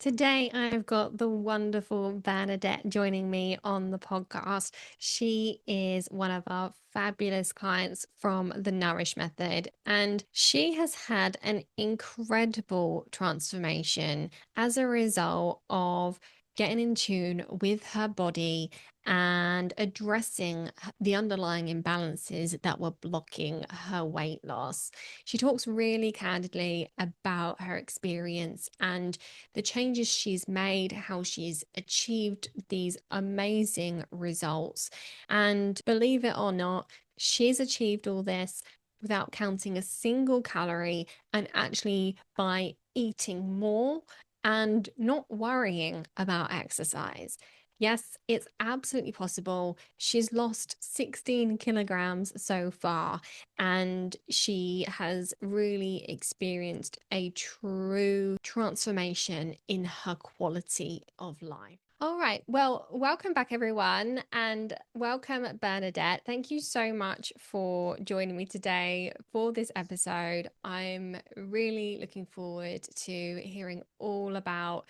Today, I've got the wonderful Bernadett joining me on the podcast. She is one of our fabulous clients from the Nourish Method, and she has had an incredible transformation as a result of getting in tune with her body and addressing the underlying imbalances that were blocking her weight loss. She talks really candidly about her experience and the changes she's made, how she's achieved these amazing results. And believe it or not, she's achieved all this without counting a single calorie and actually by eating more and not worrying about exercise. Yes, it's absolutely possible. She's lost 16 kilograms so far, and she has really experienced a true transformation in her quality of life. All right. Well, welcome back, everyone, and welcome, Bernadette. Thank you so much for joining me today for this episode. I'm really looking forward to hearing all about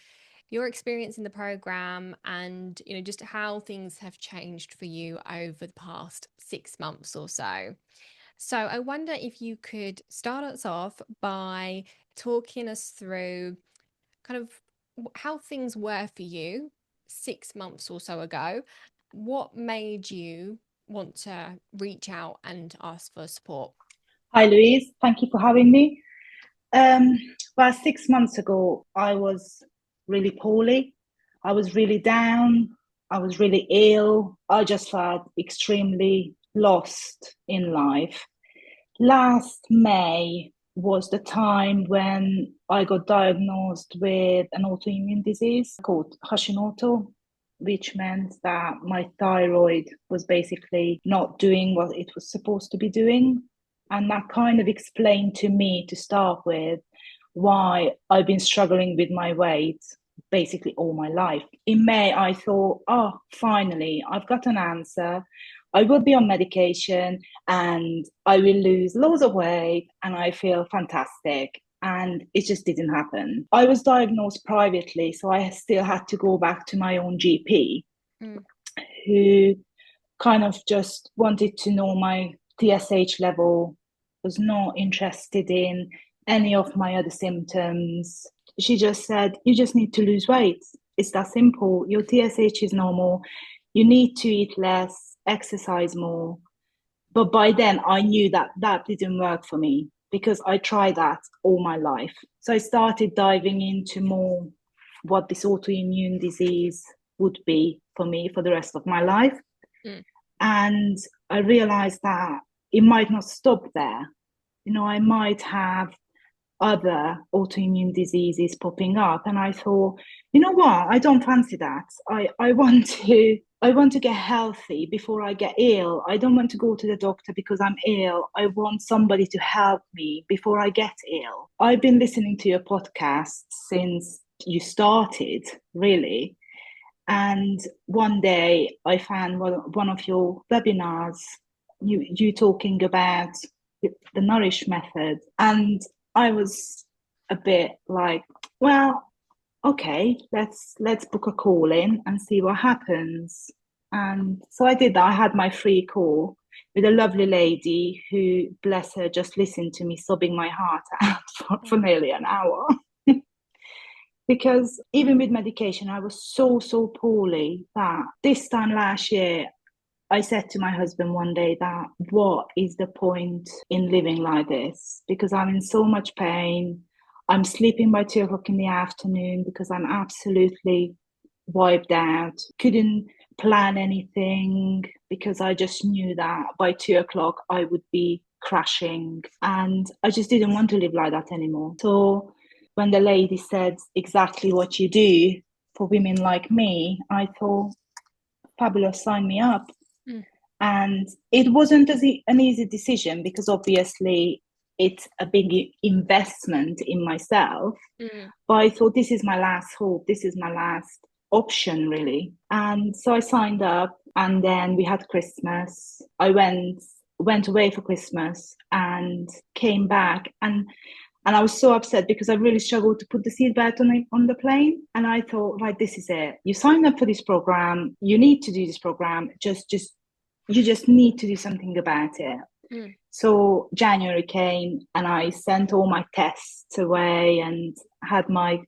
your experience in the program and just how things have changed for you over the past 6 months or so. So I wonder if you could start us off by talking us through kind of how things were for you 6 months or so ago. What made you want to reach out and ask for support? Hi, Louise. Thank you for having me. Um, about 6 months ago, I was really poorly. I was really down. I was really ill. I just felt extremely lost in life. Last May was the time when I got diagnosed with an autoimmune disease called Hashimoto, which meant that my thyroid was basically not doing what it was supposed to be doing. And that kind of explained to me to start with why I've been struggling with my weight basically all my life. In May, I thought, oh, finally, I've got an answer. I will be on medication and I will lose loads of weight and I feel fantastic. And it just didn't happen. I was diagnosed privately, so I still had to go back to my own GP, Mm. who kind of just wanted to know my TSH level, was not interested in any of my other symptoms. She just said, you just need to lose weight. It's that simple. Your TSH is normal. You need to eat less, exercise more. But by then, I knew that that didn't work for me because I tried that all my life. So I started diving into more what this autoimmune disease would be for me for the rest of my life. Mm. And I realized that it might not stop there. I might have other autoimmune diseases popping up. And I thought, you know what? I don't fancy that. I want to get healthy before I get ill. I don't want to go to the doctor because I'm ill. I want somebody to help me before I get ill. I've been listening to your podcast since you started, really. And one day I found one of your webinars, you talking about the Nourish Method. And I was a bit like, well, okay, let's book a call in and see what happens. And so I did that. I had my free call with a lovely lady who, bless her, just listened to me sobbing my heart out for nearly an hour. Because even with medication, I was so poorly that this time last year, I said to my husband one day that what is the point in living like this? Because I'm in so much pain. I'm sleeping by 2 o'clock in the afternoon because I'm absolutely wiped out. Couldn't plan anything because I just knew that by 2 o'clock I would be crashing. And I just didn't want to live like that anymore. So when the lady said exactly what you do for women like me, I thought, fabulous, sign me up. Mm. And it wasn't an easy decision because obviously it's a big investment in myself. Mm. But I thought, this is my last hope. This is my last option, really. And so I signed up, and then we had Christmas. I went away for Christmas and came back, and And I was so upset because I really struggled to put the seatbelt on the plane. And I thought, right, this is it. You signed up for this program. You need to do this program. You just need to do something about it. Mm. So January came and I sent all my tests away and had my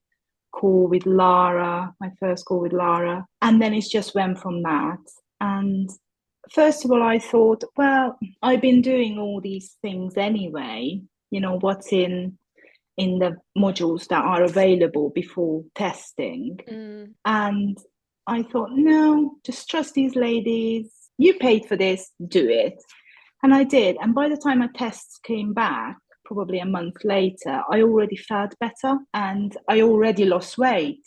call with Lara, my first call with Lara. And then it just went from that. And first of all, I thought, well, I've been doing all these things anyway. What's in the modules that are available before testing. Mm. And I thought, no, just trust these ladies. You paid for this, do it. And I did. And by the time my tests came back, probably a month later, I already felt better and I already lost weight.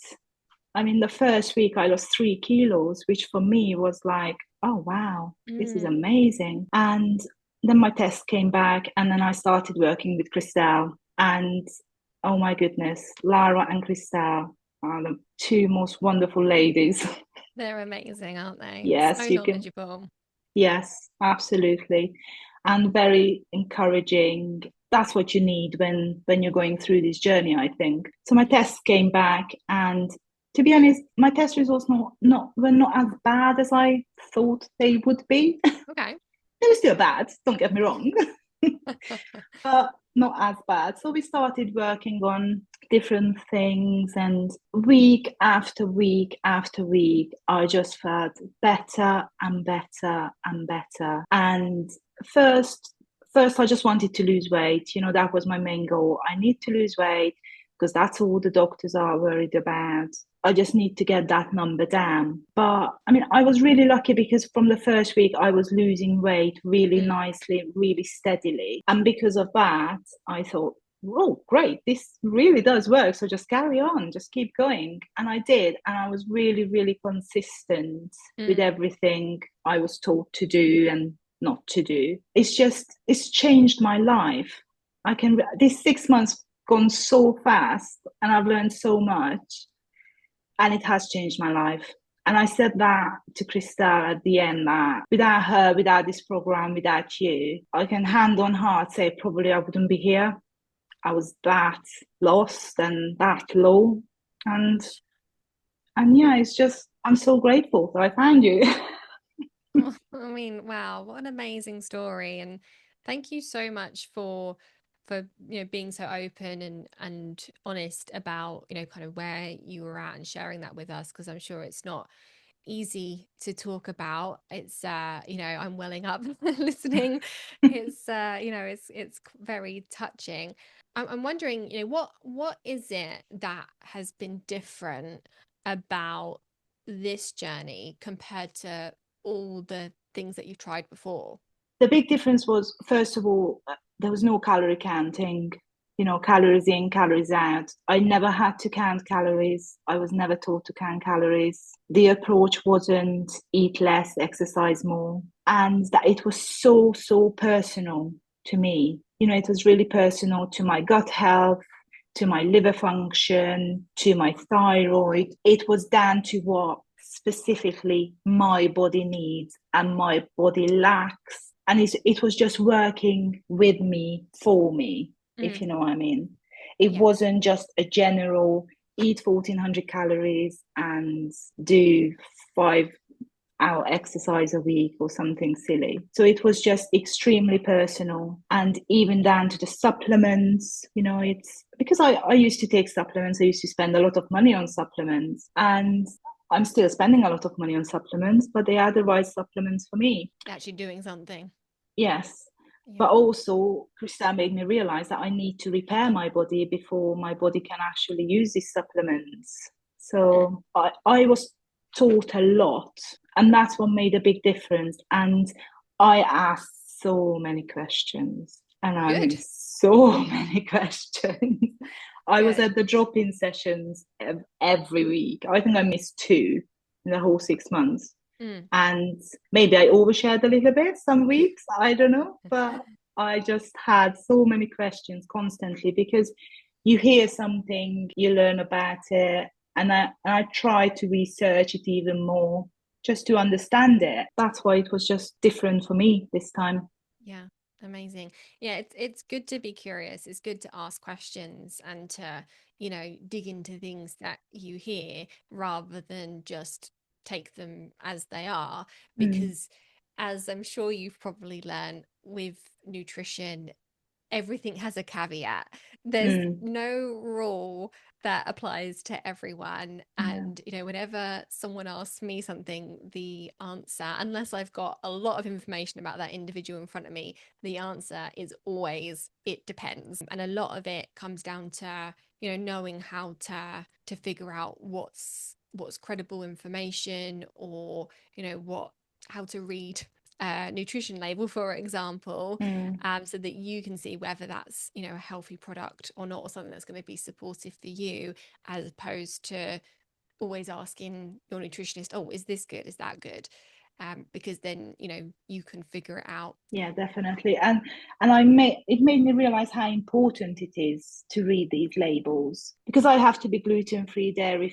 I mean, the first week I lost 3 kilos, which for me was like, oh, wow, this is Mm. amazing. And then my test came back, and then I started working with Christelle. And oh my goodness, Lara and Christelle are the two most wonderful ladies. They're amazing, aren't they? Yes, So you can. knowledgeable. Yes, absolutely. And very encouraging. That's what you need when you're going through this journey, I think. So my tests came back, and to be honest, my test results were not as bad as I thought they would be. Okay. They were still bad, don't get me wrong, but not as bad. So we started working on different things, and week after week after week, I just felt better and better and better. And first, first, I just wanted to lose weight. That was my main goal. I need to lose weight because that's all the doctors are worried about. I just need to get that number down. But I mean, I was really lucky because from the first week, I was losing weight really Mm. nicely, really steadily. And because of that, I thought, oh, great, this really does work. So just carry on, just keep going. And I did. And I was really, really consistent with Mm. everything I was taught to do and not to do. It's changed my life. This 6 months gone so fast and I've learned so much and it has changed my life. And I said that to Christelle at the end that without her, without this program, without you, I can hand on heart say probably I wouldn't be here. I was that lost and that low. And yeah, it's just I'm so grateful that I found you. I mean, wow, what an amazing story. And thank you so much for being so open and honest about, kind of where you were at and sharing that with us, because I'm sure it's not easy to talk about. It's I'm welling up listening. It's it's very touching. I'm wondering, what is it that has been different about this journey compared to all the things that you've tried before? The big difference was, first of all, there was no calorie counting, calories in, calories out. I never had to count calories. I was never taught to count calories. The approach wasn't eat less, exercise more. And that it was so, so personal to me. It was really personal to my gut health, to my liver function, to my thyroid. It was down to what specifically my body needs and my body lacks. And it was just working with me for me, if Mm. you know what I mean. It Yeah. wasn't just a general eat 1400 calories and do 5 hour exercise a week or something silly. So it was just extremely personal and even down to the supplements. It's because I used to take supplements. I used to spend a lot of money on supplements and I'm still spending a lot of money on supplements, but they are the right supplements for me. Actually doing something. Yes. But Yeah. also, Krista made me realize that I need to repair my body before my body can actually use these supplements. Mm. So I was taught a lot, and that's what made a big difference. And I asked so many questions, and I mean, Good. so many questions. I was Good. at the drop in sessions every week. I think I missed two in the whole 6 months. Mm. And maybe I overshared a little bit some weeks, I don't know, but I just had so many questions constantly because you hear something, you learn about it, and I try to research it even more just to understand it. That's why it was just different for me this time. Yeah. Amazing. Yeah, it's good to be curious. It's good to ask questions and to, dig into things that you hear rather than just take them as they are. Mm, Because as I'm sure you've probably learned with nutrition, everything has a caveat. There's mm, no rule that applies to everyone. yeah. And, whenever someone asks me something, the answer, unless I've got a lot of information about that individual in front of me, the answer is always it depends. And a lot of it comes down to, knowing how to figure out what's credible information, or, what how to read a nutrition label, for example, Mm. so that you can see whether that's, a healthy product or not, or something that's going to be supportive for you, as opposed to always asking your nutritionist, oh, is this good? Is that good? Because then, you can figure it out. Yeah, definitely. And I made it made me realize how important it is to read these labels, because I have to be gluten free, dairy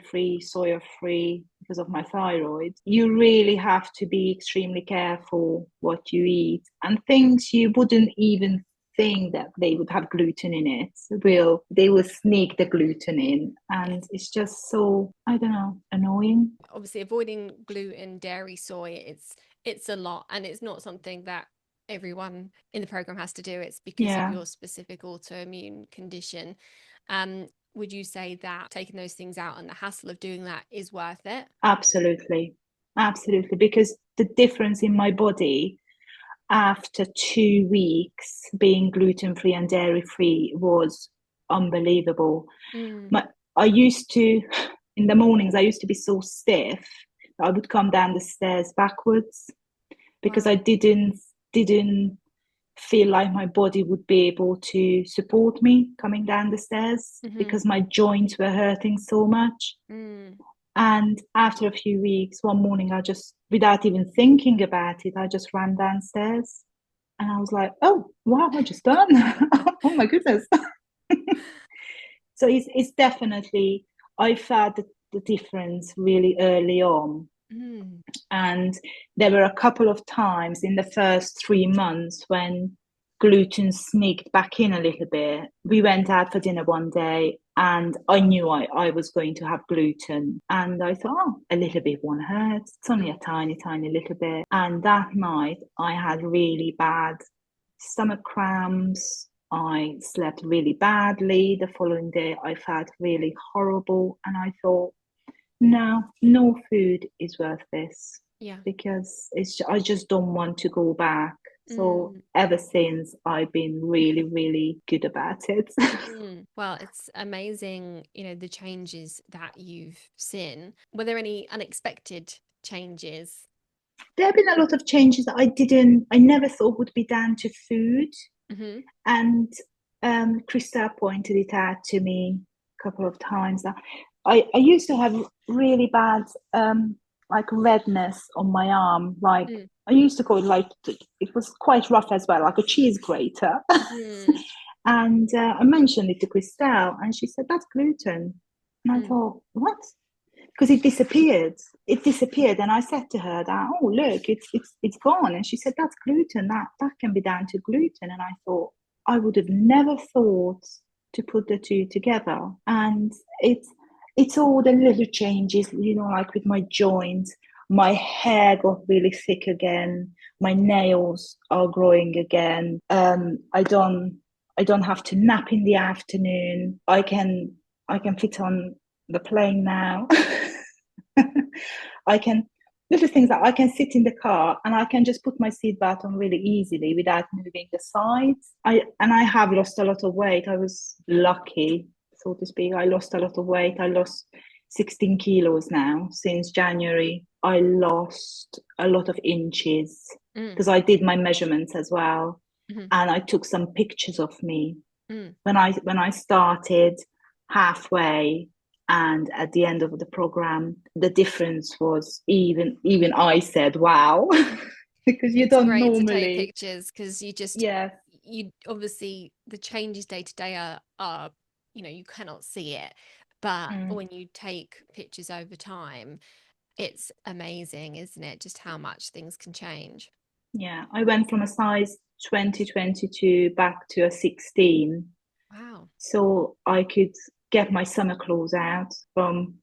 free, soya free because of my thyroid. You really have to be extremely careful what you eat, and things you wouldn't even think that they would have gluten in it will they will sneak the gluten in, Yes. and it's just so, I don't know, annoying. Obviously, avoiding gluten, dairy, soy, it's a lot, and it's not something that everyone in the program has to do. It's because of Yeah. your specific autoimmune condition. Would you say that taking those things out and the hassle of doing that is worth it? Absolutely. Absolutely. Because the difference in my body after 2 weeks being gluten free and dairy free was unbelievable. Mm, My, I used to, in the mornings, I used to be so stiff that I would come down the stairs backwards because I wow. didn't feel like my body would be able to support me coming down the stairs Hmm. because my joints were hurting so much. Mm. And after a few weeks, one morning, I just, without even thinking about it, I just ran downstairs and I was like, oh, wow, I just done. Oh my goodness. So it's definitely, I felt the difference really early on. Mm. And there were a couple of times in the first 3 months when gluten sneaked back in a little bit. We went out for dinner one day and I knew I was going to have gluten. And I thought, oh, a little bit won't hurt. It's only a Mm. tiny, tiny little bit. And that night I had really bad stomach cramps. I slept really badly. The following day I felt really horrible. And I thought, no, no food is worth this Yeah. because I just don't want to go back. So Mm. ever since I've been really, really good about it. Mm. Well, it's amazing, the changes that you've seen. Were there any unexpected changes? There have been a lot of changes that I never thought would be down to food. Hmm. And Krista pointed it out to me a couple of times. I used to have really bad like redness on my arm. Like Mm. I used to call it like it was quite rough as well, like a cheese grater. Mm. And I mentioned it to Christelle, and she said that's gluten. And I Mm. thought, what? Because it disappeared. It disappeared, and I said to her that, oh look, it's gone. And she said that's gluten. That can be down to gluten. And I thought I would have never thought to put the two together. And it's all the little changes, like with my joints. My hair got really thick again. My nails are growing again. I don't have to nap in the afternoon. I can fit on the plane now. I can little things that I can sit in the car and I can just put my seatbelt on really easily without moving the sides. I have lost a lot of weight. I was lucky, so to speak. I lost a lot of weight. I lost 16 kilos now since January. I lost a lot of inches Mm. because I did my measurements as well, Hmm. and I took some pictures of me Mm. when I started halfway and at the end of the program. The difference was, even I said wow. Because you It's don't great to take normally. pictures because Yeah. you obviously the changes day to day are, you cannot see it. But Mm. when you take pictures over time, it's amazing, isn't it? Just how much things can change. Yeah, I went from a size 2022 back to a 16. Wow. So I could get my summer clothes out from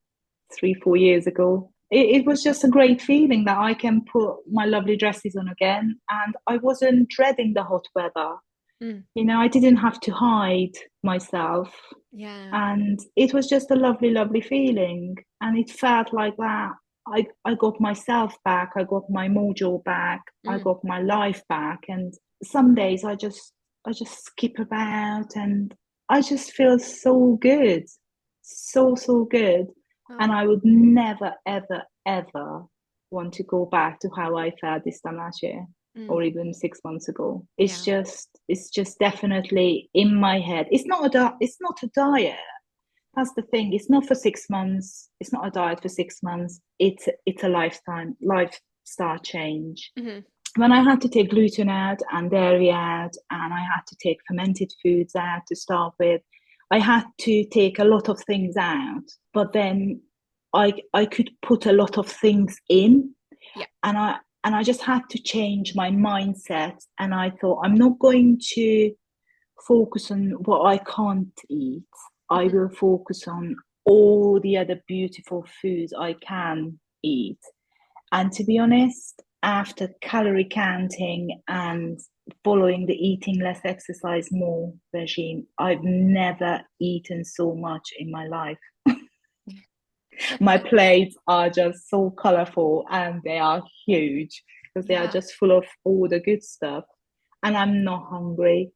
3, 4 years ago. It was just a great feeling that I can put my lovely dresses on again. And I wasn't dreading the hot weather. Mm. I didn't have to hide myself. Yeah. And it was just a lovely, lovely feeling. And it felt like that. I got myself back. I got my mojo back. I Mm. got my life back. And some days I just skip about and I just feel so good. So, so good. And Oh. I would never, ever, ever want to go back to how I felt this time last year Mm. or even 6 months ago. Yeah. It's just definitely in my head. It's not a diet. That's the thing. It's not for 6 months. It's not a diet for 6 months. It's a lifestyle change. Hmm. When I had to take gluten out and dairy out, and I had to take fermented foods out to start with, I had to take a lot of things out. But then I could put a lot of things in, Yeah. and I just had to change my mindset. And I thought, I'm not going to focus on what I can't eat. I Hmm. will focus on all the other beautiful foods I can eat. And to be honest, after calorie counting and following the eating less, exercise more regime, I've never eaten so much in my life. My plates are just so colorful and they are huge because they are Yeah. just full of all the good stuff. And I'm not hungry.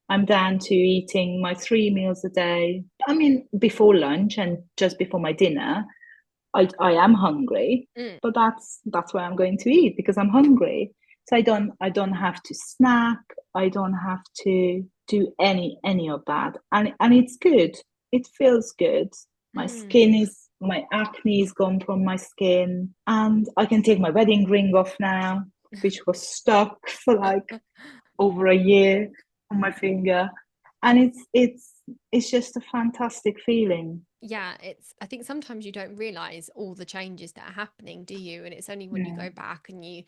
I'm down to eating my 3 meals a day. I mean, before lunch and just before my dinner, I am hungry, Mm. but that's where I'm going to eat because I'm hungry. So I don't have to snack. I don't have to do any of that, and it's good. It feels good. Mm. My acne is gone from my skin, and I can take my wedding ring off now, which was stuck for like over a year on my finger, and it's just a fantastic feeling. Yeah, I think sometimes you don't realize all the changes that are happening, do you? And it's only when you Yeah. go back and you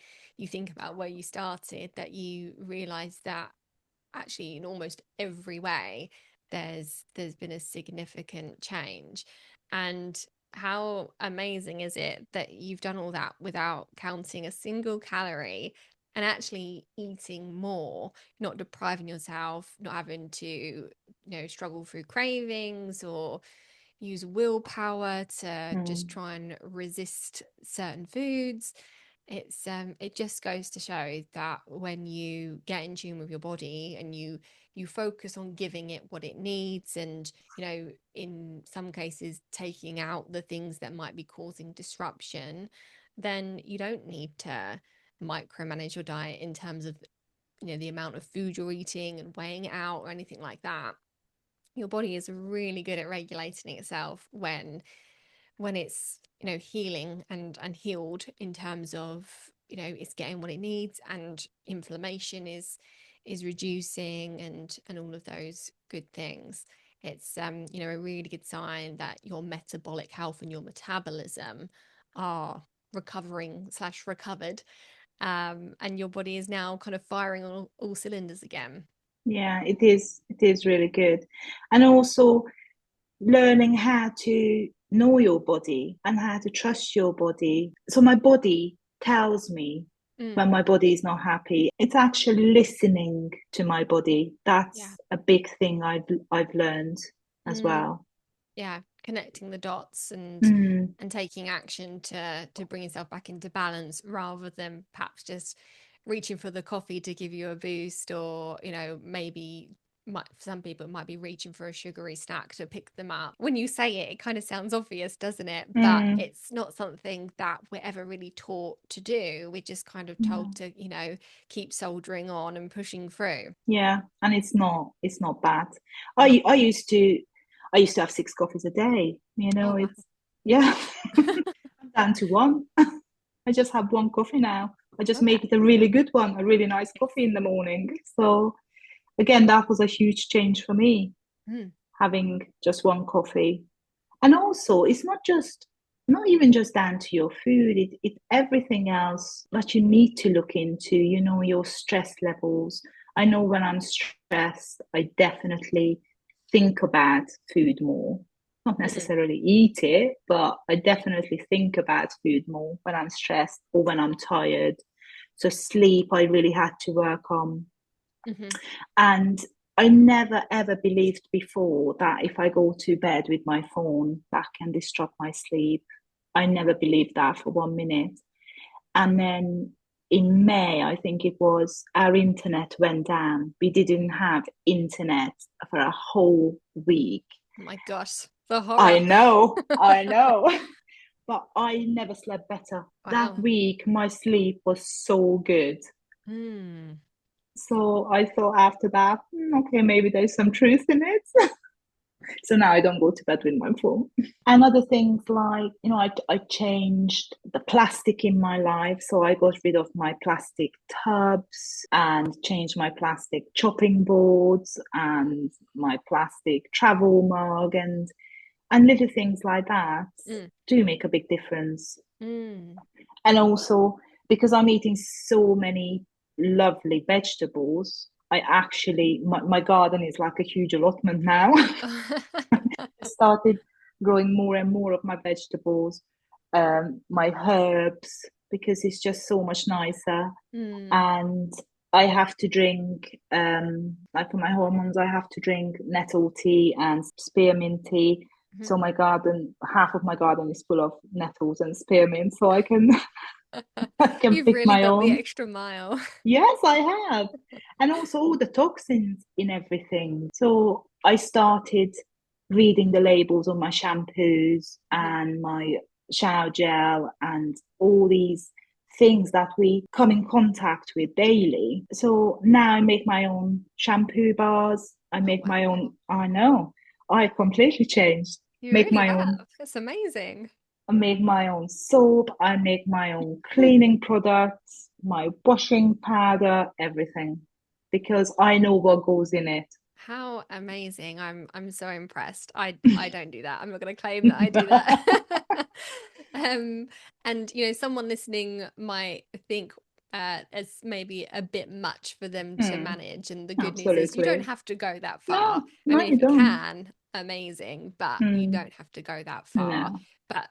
think about where you started that you realize that actually in almost every way there's been a significant change. And how amazing is it that you've done all that without counting a single calorie and actually eating more, not depriving yourself, not having to, struggle through cravings or use willpower to just Mm. try and resist certain foods. It just goes to show that when you get in tune with your body and you focus on giving it what it needs, and in some cases taking out the things that might be causing disruption, then you don't need to micromanage your diet in terms of the amount of food you're eating and weighing it out or anything like that. Your body is really good at regulating itself when it's healing and healed, in terms of it's getting what it needs, and inflammation is reducing, and all of those good things. It's a really good sign that your metabolic health and your metabolism are recovering slash recovered, and your body is now kind of firing on all cylinders again. Yeah, it is. It is really good. And also learning how to know your body and how to trust your body. So my body tells me Mm, when my body is not happy. It's actually listening to my body. yeah. That's a big thing I've learned as Mm. well. Yeah, connecting the dots Mm, and taking action to bring yourself back into balance, rather than perhaps just reaching for the coffee to give you a boost, or maybe for some people it might be reaching for a sugary snack to pick them up. When you say it, it kind of sounds obvious, doesn't it? But mm, it's not something that we're ever really taught to do. We're just kind of told yeah. to keep soldiering on and pushing through. Yeah, and it's not bad. No. I used to have 6 coffees a day. Oh wow. It's yeah. I'm down to one. I just have one coffee now. I just Okay. make it a really good one, a really nice coffee in the morning. So again, that was a huge change for me, Mm. having just one coffee. And also, it's not just not even just down to your food, it everything else that you need to look into, your stress levels. I know when I'm stressed, I definitely think about food more. Not Mm, necessarily eat it, but I definitely think about food more when I'm stressed or when I'm tired. So sleep, I really had to work on. hmm. And I never ever believed before that if I go to bed with my phone, that can disrupt my sleep. I never believed that for 1 minute. And then in May, I think it was, our internet went down. We didn't have internet for a whole week. Oh my gosh, the I horror. know, I know. But I never slept better. That Wow. week, my sleep was so good. Mm. So I thought after that, okay, maybe there's some truth in it. So now I don't go to bed with my phone. And other things like, I changed the plastic in my life. So I got rid of my plastic tubs and changed my plastic chopping boards and my plastic travel mug, and little things like that Mm. do make a big difference. Mm. And also, because I'm eating so many lovely vegetables, I actually, my garden is like a huge allotment now. Started growing more and more of my vegetables, my herbs, because it's just so much nicer. Mm. And I have to drink, like for my hormones, I have to drink nettle tea and spearmint tea. Mhm. So my garden, half of my garden is full of nettles and spearmint, so I can I can You've pick really my gone the own. extra mile. Yes, I have. And also all the toxins in everything. So I started reading the labels on my shampoos Mhm. and my shower gel and all these things that we come in contact with daily. So now I make my own shampoo bars. I Oh, make my wow. own, I know, I completely changed. You Make really my own have. That's amazing. I make my own soap, I make my own cleaning products, my washing powder, everything, because I know what goes in it. How amazing. I'm so impressed. I don't do that. I'm not going to claim that I do that. Um, and someone listening might think it's maybe a bit much for them to Hmm, manage. And the good news is you don't absolutely. have to go that far. No, I no, mean, you if you don't. can, amazing, but you Hmm, don't have to go that far. no. But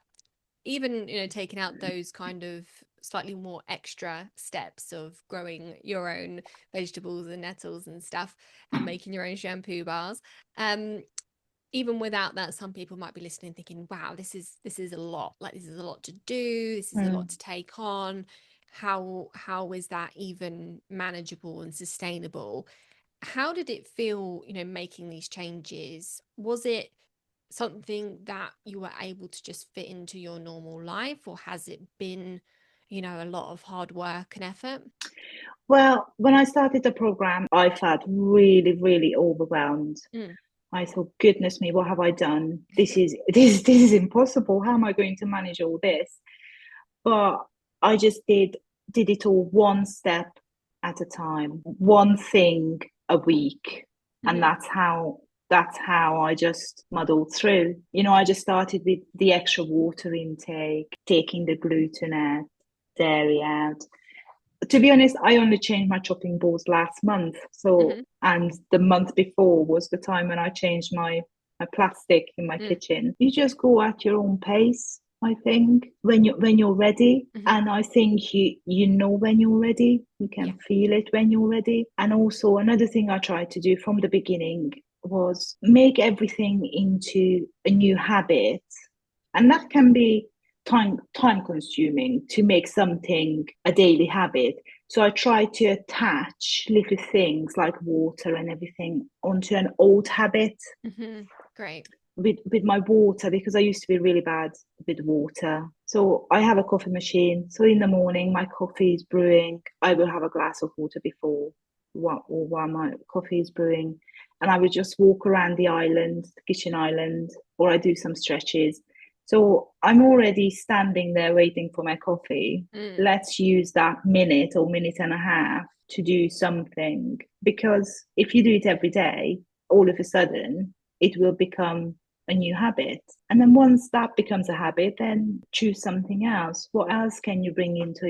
even taking out those kind of slightly more extra steps of growing your own vegetables and nettles and stuff and making your own shampoo bars, um even without that, some people might be listening thinking, wow, this is a lot, like this is a lot to do, this is a lot Hmm. to take on. How is that even manageable and sustainable? How did it feel, making these changes? Was it something that you were able to just fit into your normal life, or has it been, a lot of hard work and effort? Well, when I started the program, I felt really, really overwhelmed. Mm. I thought, goodness me, what have I done? This is impossible. How am I going to manage all this? But I just did it all one step at a time, one thing a week, and Hmm. that's how I just muddled through. I just started with the extra water intake, taking the gluten out, dairy out. To be honest, I only changed my chopping boards last month. So, Hmm. and the month before was the time when I changed my plastic in my Mm. kitchen. You just go at your own pace, I think, when you're ready. Hmm. And I think you know when you're ready. You Yeah. can feel it when you're ready. And also another thing I tried to do from the beginning was make everything into a new habit. And that can be time consuming to make something a daily habit. So I try to attach little things like water and everything onto an old habit Hmm. Great. with my water, because I used to be really bad with water. So I have a coffee machine. So in the morning my coffee is brewing, I will have a glass of water before while my coffee is brewing. And I would just walk around the island, the kitchen island, or I do some stretches. So I'm already standing there waiting for my coffee. Mm. Let's use that minute or minute and a half to do something. Because if you do it every day, all of a sudden it will become a new habit. And then once that becomes a habit, then choose something else. What else can you bring into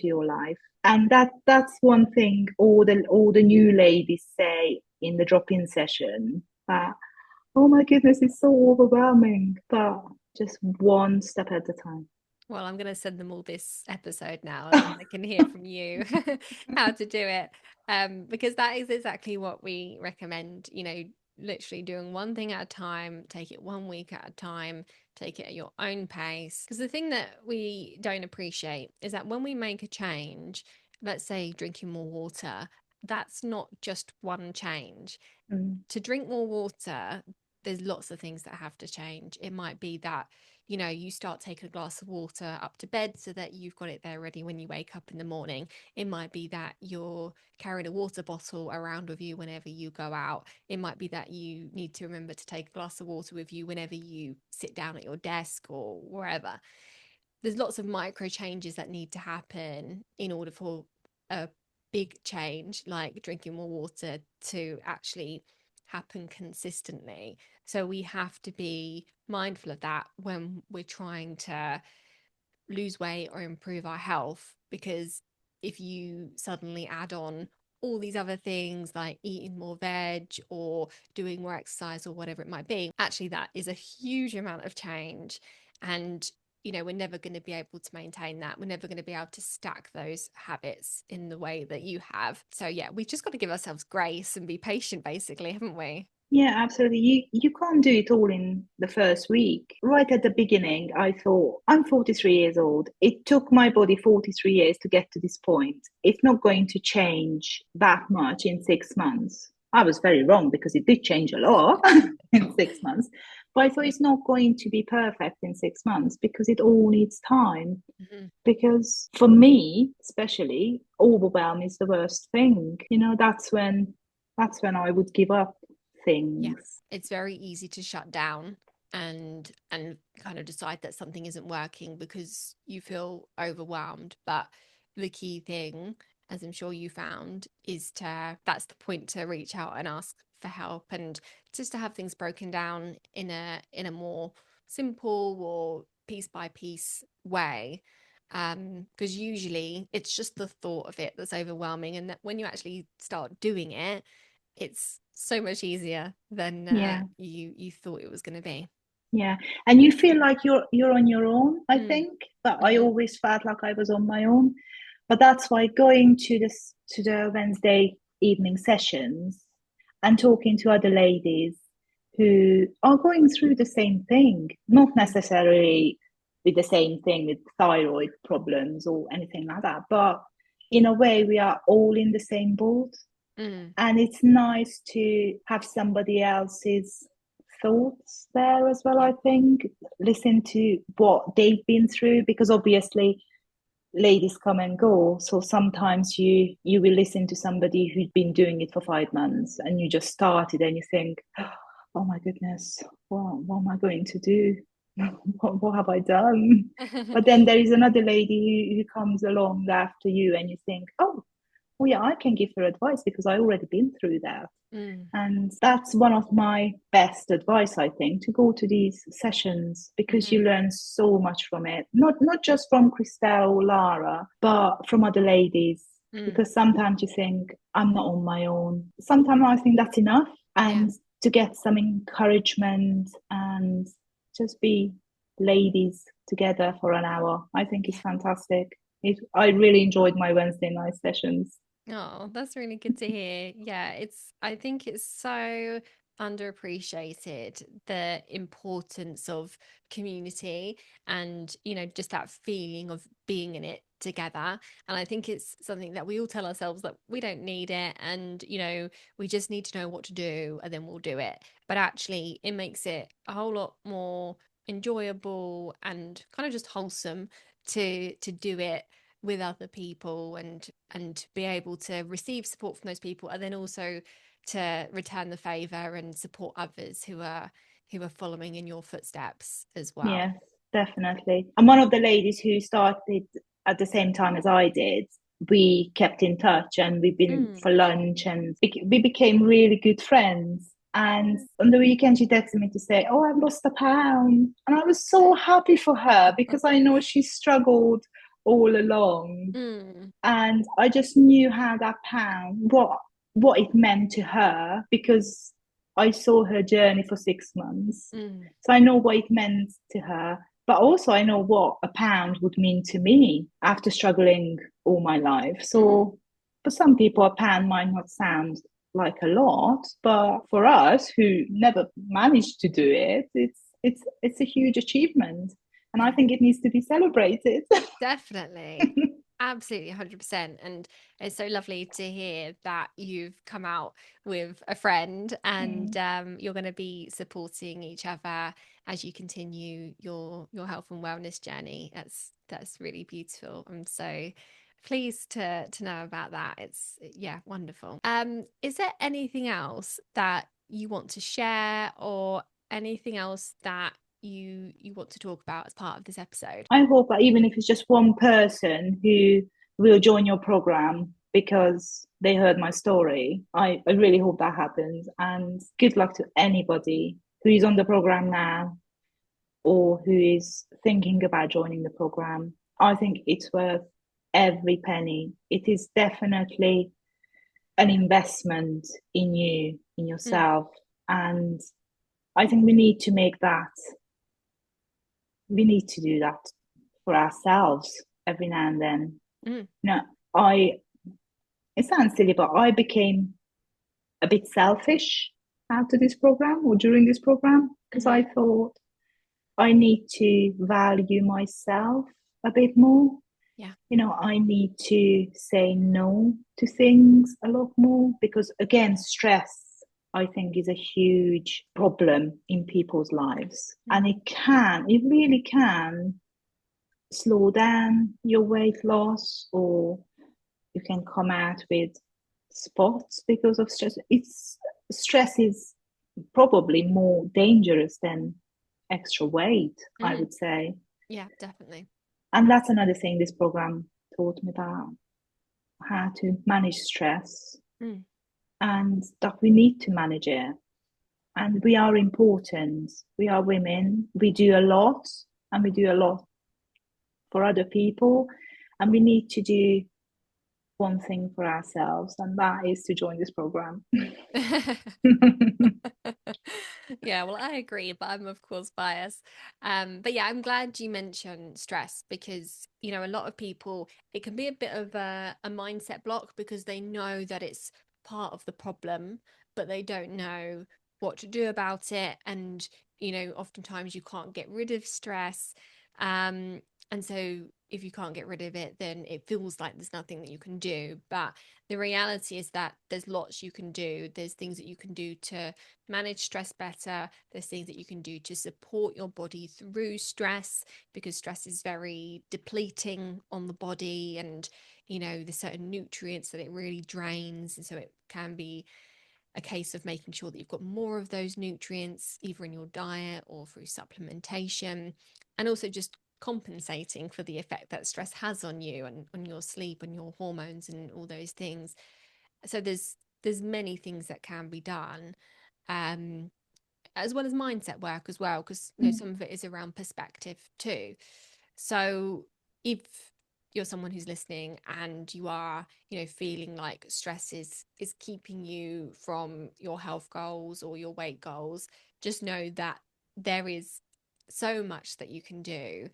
your life? And that's one thing all the new ladies say in the drop-in session, that, oh my goodness, it's so overwhelming, but just one step at a time. Well, I'm going to send them all this episode now, and then they can hear from you how to do it. Because that is exactly what we recommend, literally doing one thing at a time, take it 1 week at a time, take it at your own pace. Because the thing that we don't appreciate is that when we make a change, let's say drinking more water, that's not just one change. Mm. To drink more water, there's lots of things that have to change. It might be that, you start taking a glass of water up to bed so that you've got it there ready when you wake up in the morning. It might be that you're carrying a water bottle around with you whenever you go out. It might be that you need to remember to take a glass of water with you whenever you sit down at your desk or wherever. There's lots of micro changes that need to happen in order for a big change like drinking more water to actually happen consistently. So we have to be mindful of that when we're trying to lose weight or improve our health, because if you suddenly add on all these other things like eating more veg or doing more exercise or whatever it might be, actually that is a huge amount of change. And we're never going to be able to maintain that. We're never going to be able to stack those habits in the way that you have. So yeah, we've just got to give ourselves grace and be patient, basically, haven't we? Yeah, absolutely. You can't do it all in the first week. Right at the beginning, I thought, I'm 43 years old. It took my body 43 years to get to this point. It's not going to change that much in 6 months. I was very wrong because it did change a lot in 6 months. But I thought it's not going to be perfect in 6 months because it all needs time. Mhm. Because for me, especially, overwhelm is the worst thing. That's when I would give up Yeah, things. it's very easy to shut down and kind of decide that something isn't working because you feel overwhelmed. But the key thing, as I'm sure you found, is that's the point to reach out and ask for help, and just to have things broken down in a more simple or piece by piece way. Because usually it's just the thought of it that's overwhelming, and that when you actually start doing it, it's so much easier than Yeah, you thought it was going to be. yeah. And you feel like you're on your own, I Mm, think. But I hmm. always felt like I was on my own. But that's why going to the Wednesday evening sessions and talking to other ladies who are going through the same thing, not Mm, necessarily with the same thing with thyroid problems or anything like that, but in a way we are all in the same boat. mm, And it's nice to have somebody else's thoughts there as well. yeah. I think listen to what they've been through, because obviously ladies come and go, so sometimes you will listen to somebody who's been doing it for 5 months and you just started and you think, oh my goodness, what am I going to do? What have I done? But then there is another lady who comes along after you and you think, oh yeah, I can give her advice because I already been through that. Mm, And that's one of my best advice, I think, to go to these sessions because you hmm. learn so much from it. Not just from Christelle or Lara, but from other ladies. Mm, Because sometimes you think, I'm not on my own. Sometimes I think that's enough. yeah. And to get some encouragement and just be ladies together for an hour, I think is Yeah. fantastic. I really enjoyed my Wednesday night sessions. Oh, that's really good to hear. Yeah, I think it's so underappreciated, the importance of community and, just that feeling of being in it together. And I think it's something that we all tell ourselves that we don't need it, and, we just need to know what to do and then we'll do it. But actually, it makes it a whole lot more enjoyable and kind of just wholesome to do it with other people, and be able to receive support from those people, and then also to return the favor and support others who are following in your footsteps as well. Yes, definitely. And one of the ladies who started at the same time as I did, we kept in touch and we've been Mm, for lunch and we became really good friends. And on the weekend, she texted me to say, "Oh, I've lost a pound." And I was so happy for her because I know she struggled all along. Mm, And I just knew how that pound, what it meant to her, because I saw her journey for 6 months. mm, So I know what it meant to her, but also I know what a pound would mean to me after struggling all my life. mm. So for some people, a pound might not sound like a lot, but for us who never managed to do it, it's a huge achievement. And I Yeah, think it needs to be celebrated. definitely. Absolutely, 100%. And it's so lovely to hear that you've come out with a friend and Mm. you're going to be supporting each other as you continue your health and wellness journey. That's really beautiful. I'm so pleased to know about that. It's yeah, wonderful. Is there anything else that you want to share or anything else that you want to talk about as part of this episode? I hope that even if it's just one person who will join your program because they heard my story, I really hope that happens. And good luck to anybody who is on the program now or who is thinking about joining the program. I think it's worth every penny. It is definitely an investment in you, in Mm, yourself. And I think we need to do that for ourselves every now and then. mm, No, I it sounds silly, but I became a bit selfish after this program or during this program because I mm-hmm. thought I need to value myself a bit more. Yeah. I need to say no to things a lot more because, again, stress, I think, is a huge problem in people's lives. And Mm, it really can slow down your weight loss, or you can come out with spots because of stress. It's Stress is probably more dangerous than extra weight, I mm. would say. Yeah, definitely. And that's another thing this program taught me, about how to manage stress, Mm, and that we need to manage it. And we are important. We are women. We do a lot, and we do a lot for other people. And we need to do one thing for ourselves, and that is to join this program. Yeah, well, I agree, but I'm of course biased. But yeah, I'm glad you mentioned stress because, a lot of people, it can be a bit of a mindset block because they know that it's part of the problem, but they don't know what to do about it. And, oftentimes you can't get rid of stress. And so if you can't get rid of it, then it feels like there's nothing that you can do. But the reality is that there's lots you can do. There's things that you can do to manage stress better. There's things that you can do to support your body through stress because stress is very depleting on the body and there's certain nutrients that it really drains, and so it can be a case of making sure that you've got more of those nutrients either in your diet or through supplementation, and also just compensating for the effect that stress has on you and on your sleep and your hormones and all those things. So there's many things that can be done, um as well as mindset work as well, because some of it is around perspective too. So if you're someone who's listening and you are feeling like stress is keeping you from your health goals or your weight goals, just know that there is so much that you can do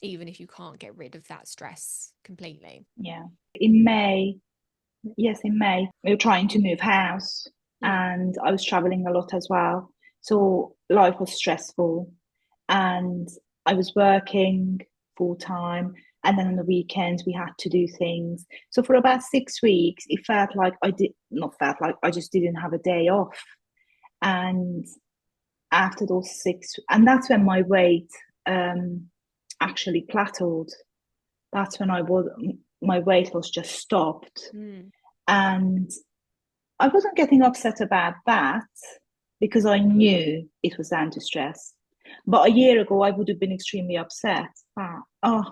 even if you can't get rid of that stress completely. Yeah. In May, yes, in May, we were trying to move house, Mm, and I was traveling a lot as well. So life was stressful, and I was working full time. And then on the weekends, we had to do things. So for about 6 weeks, it felt like not felt like, I just didn't have a day off. And after those and that's when my weight actually plateaued. That's when my weight loss just stopped. mm, And I wasn't getting upset about that because I knew it was down to stress. But a year ago, I would have been extremely upset. Oh,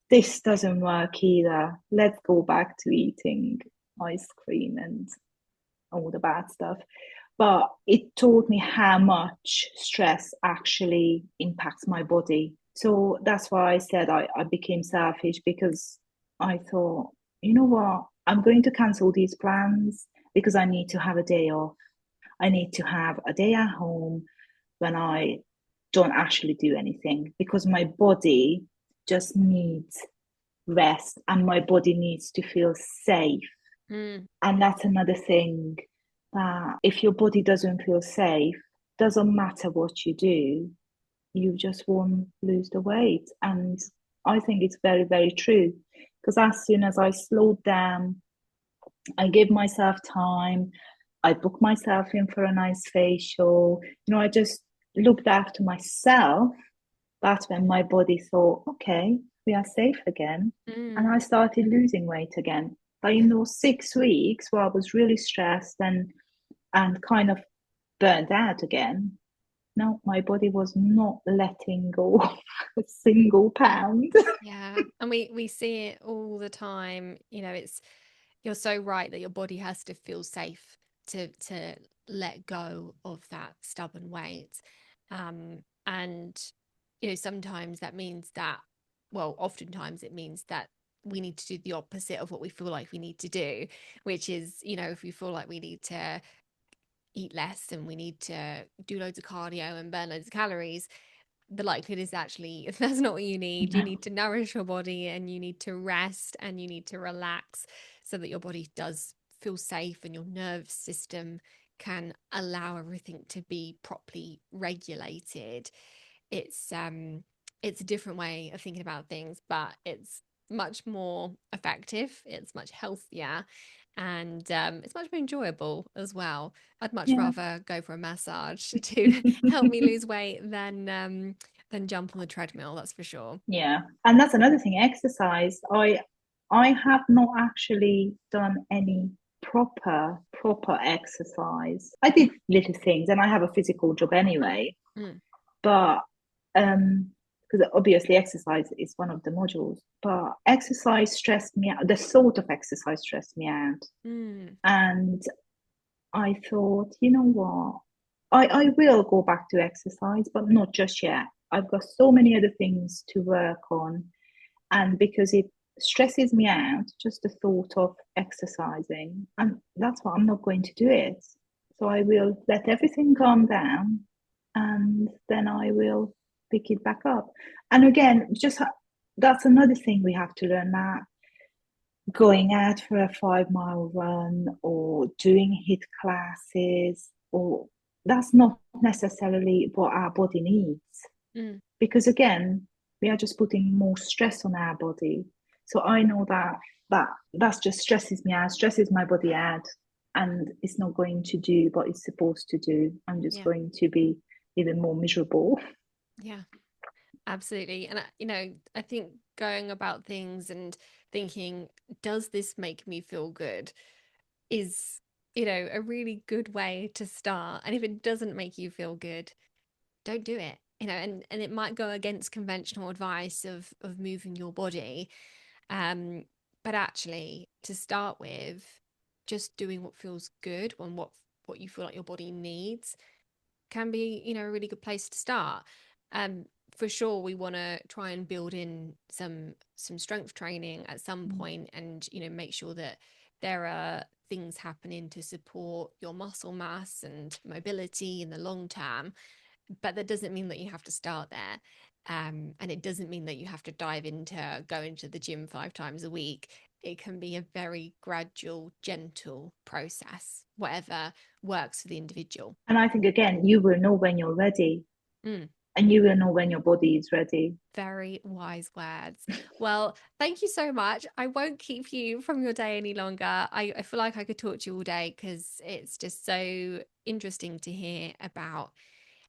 this doesn't work either. Let's go back to eating ice cream and all the bad stuff. but it taught me how much stress actually impacts my body. So that's why I said I became selfish, because I thought, you know what, I'm going to cancel these plans because I need to have a day off. I need to have a day at home when I don't actually do anything, because my body just needs rest and my body needs to feel safe. Mm, And that's another thing, that if your body doesn't feel safe, doesn't matter what you do, you just won't lose the weight. And I think it's very, very true. Because as soon as I slowed down, I gave myself time, I booked myself in for a nice facial, I just looked after myself. That's when my body thought, okay, we are safe again. And mm. I started losing weight again. But in those 6 weeks where I was really stressed and kind of burnt out again, no, my body was not letting go of a single pound. Yeah, and we see it all the time. It's you're so right that your body has to feel safe to let go of that stubborn weight. And sometimes that means that, well, oftentimes it means that we need to do the opposite of what we feel like we need to do, which is, if we feel like we need to eat less and we need to do loads of cardio and burn loads of calories, the likelihood is actually if that's not what you need to nourish your body and you need to rest and you need to relax so that your body does feel safe and your nerve system can allow everything to be properly regulated. It's a different way of thinking about things, but it's much more effective, it's much healthier, and it's much more enjoyable as well. I'd much Yeah. rather go for a massage to help me lose weight than jump on the treadmill, that's for sure. Yeah. And that's another thing, exercise. I have not actually done any proper exercise. I did little things, and I have a physical job anyway. Mm, But because obviously exercise is one of the modules, but exercise stressed me out. The sort of exercise stressed me out. mm, And I thought, you know what? I will go back to exercise, but not just yet. I've got so many other things to work on. And because it stresses me out, just the thought of exercising, and that's why I'm not going to do it. So I will let everything calm down and then I will pick it back up. And again, that's another thing we have to learn, that going out for a 5 mile run or doing HIIT classes, or that's not necessarily what our body needs, mm. because again, we are just putting more stress on our body. So I know that's just stresses me out, stresses my body out, and it's not going to do what it's supposed to do. I'm just Yeah, going to be even more miserable. yeah, absolutely. And I think going about things and thinking, does this make me feel good, is a really good way to start. And if it doesn't make you feel good, don't do it. And it might go against conventional advice of moving your body, um but actually, to start with, just doing what feels good and what you feel like your body needs can be, a really good place to start. um for sure, we want to try and build in some strength training at some point, and make sure that there are things happening to support your muscle mass and mobility in the long term. But that doesn't mean that you have to start there. And it doesn't mean that you have to dive into going to the gym 5 times a week. It can be a very gradual, gentle process, whatever works for the individual. And I think, again, you will know when you're ready, Mm, and you will know when your body is ready. very wise words. Well, thank you so much. I won't keep you from your day any longer. I feel like I could talk to you all day because it's just so interesting to hear about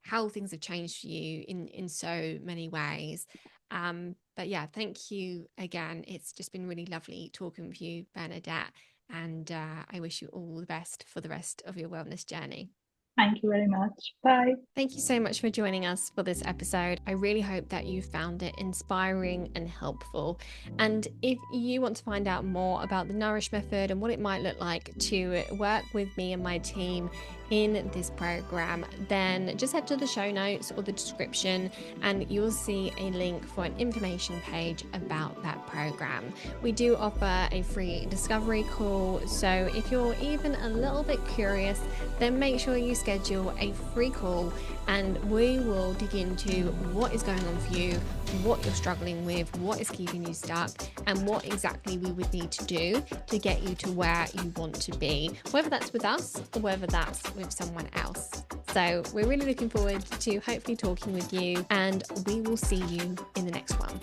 how things have changed for you in so many ways. But yeah, thank you again. It's just been really lovely talking with you, Bernadette, and I wish you all the best for the rest of your wellness journey. Thank you very much. Bye. Thank you so much for joining us for this episode. I really hope that you found it inspiring and helpful. And if you want to find out more about the Nourish Method and what it might look like to work with me and my team in this program, then just head to the show notes or the description and you'll see a link for an information page about that program. We do offer a free discovery call, so if you're even a little bit curious, then make sure you schedule a free call and we will dig into what is going on for you, what you're struggling with, what is keeping you stuck, and what exactly we would need to do to get you to where you want to be, whether that's with us or whether that's with someone else. So we're really looking forward to hopefully talking with you, and we will see you in the next one.